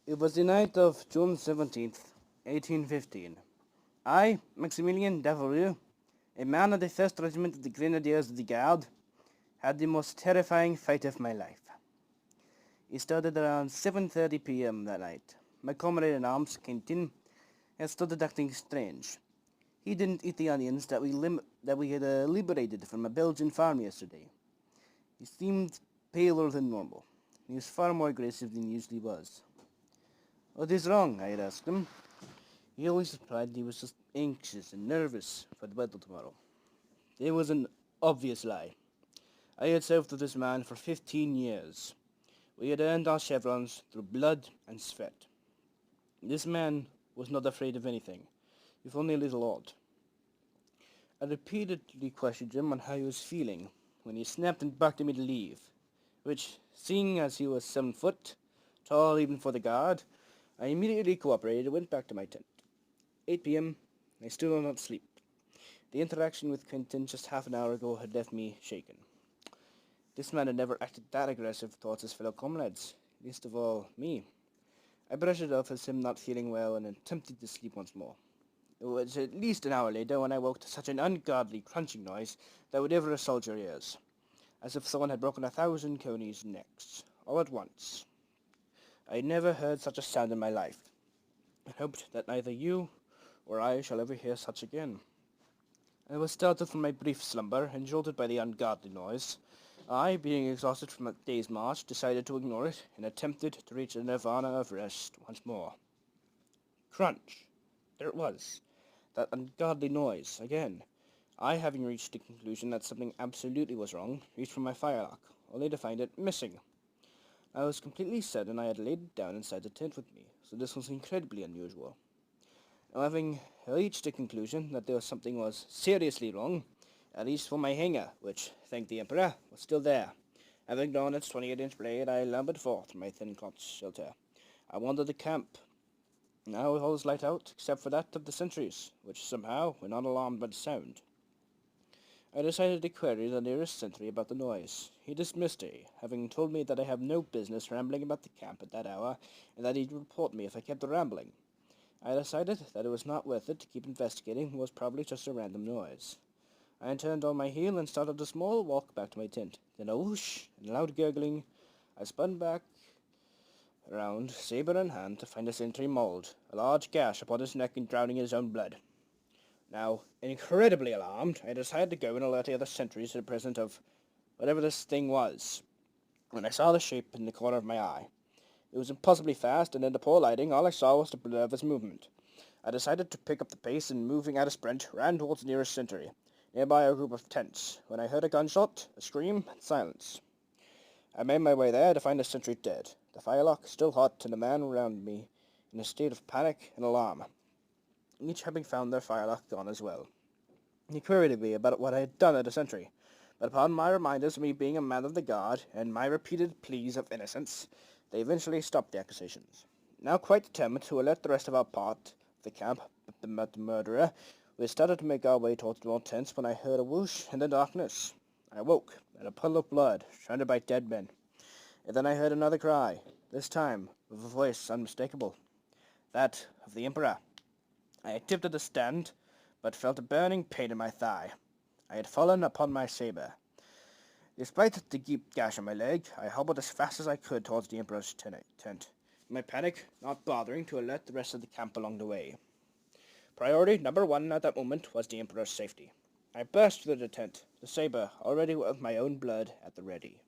It was the night of June 17th, 1815. I, Maximilian Devereux, a man of the 1st Regiment of the Grenadiers of the Guard, had the most terrifying fight of my life. It started around 7:30 p.m. that night. My comrade in arms, Quentin, had started acting strange. He didn't eat the onions that we had liberated from a Belgian farm yesterday. He seemed paler than normal. He was far more aggressive than he usually was. "What is wrong?" I had asked him. He always replied he was just anxious and nervous for the battle tomorrow. It was an obvious lie. I had served with this man for 15 years. We had earned our chevrons through blood and sweat. This man was not afraid of anything, if only a little odd. I repeatedly questioned him on how he was feeling when he snapped and barked at me to leave, which, seeing as he was 7 foot, tall even for the guard, I immediately cooperated and went back to my tent. 8 p.m. I still did not sleep. The interaction with Quentin just half an hour ago had left me shaken. This man had never acted that aggressive towards his fellow comrades, least of all me. I brushed it off as him not feeling well and attempted to sleep once more. It was at least an hour later when I woke to such an ungodly crunching noise that would ever assault your ears, as if someone had broken 1,000 conies' necks, all at once. I had never heard such a sound in my life, and hoped that neither you or I shall ever hear such again. I was startled from my brief slumber and jolted by the ungodly noise. I, being exhausted from a day's march, decided to ignore it and attempted to reach the nirvana of rest once more. Crunch! There it was, that ungodly noise, again. I, having reached the conclusion that something absolutely was wrong, reached for my firelock, only to find it missing. I was completely certain I had laid it down inside the tent with me, so this was incredibly unusual. Now, having reached the conclusion that something was seriously wrong, I reached for my hanger, which, thank the Emperor, was still there. Having drawn its 28-inch blade, I lumbered forth from my thin cloth shelter. I wandered the camp. Now all was light out, except for that of the sentries, which somehow were not alarmed by the sound. I decided to query the nearest sentry about the noise. He dismissed me, having told me that I have no business rambling about the camp at that hour, and that he'd report me if I kept rambling. I decided that it was not worth it to keep investigating what was probably just a random noise. I turned on my heel and started a small walk back to my tent. Then a whoosh and loud gurgling. I spun back around, saber in hand, to find a sentry mauled, a large gash upon his neck and drowning in his own blood. Now, incredibly alarmed, I decided to go and alert the other sentries to the presence of whatever this thing was, when I saw the shape in the corner of my eye. It was impossibly fast, and in the poor lighting, all I saw was the blur of its movement. I decided to pick up the pace, and moving at a sprint, ran towards the nearest sentry, nearby a group of tents, when I heard a gunshot, a scream, and silence. I made my way there to find the sentry dead, the firelock still hot, and the man around me in a state of panic and alarm, each having found their firelock gone as well. He queried me about what I had done at the sentry, but upon my reminders of me being a man of the guard, and my repeated pleas of innocence, they eventually stopped the accusations. Now quite determined to alert the rest of our part of the camp about the murderer, we started to make our way towards the more tents when I heard a whoosh in the darkness. I awoke, at a puddle of blood, surrounded by dead men. And then I heard another cry, this time with a voice unmistakable, that of the Emperor. I attempted to stand, but felt a burning pain in my thigh. I had fallen upon my saber. Despite the deep gash on my leg, I hobbled as fast as I could towards the Emperor's tent, in my panic not bothering to alert the rest of the camp along the way. Priority number one at that moment was the Emperor's safety. I burst through the tent, the saber already with my own blood at the ready.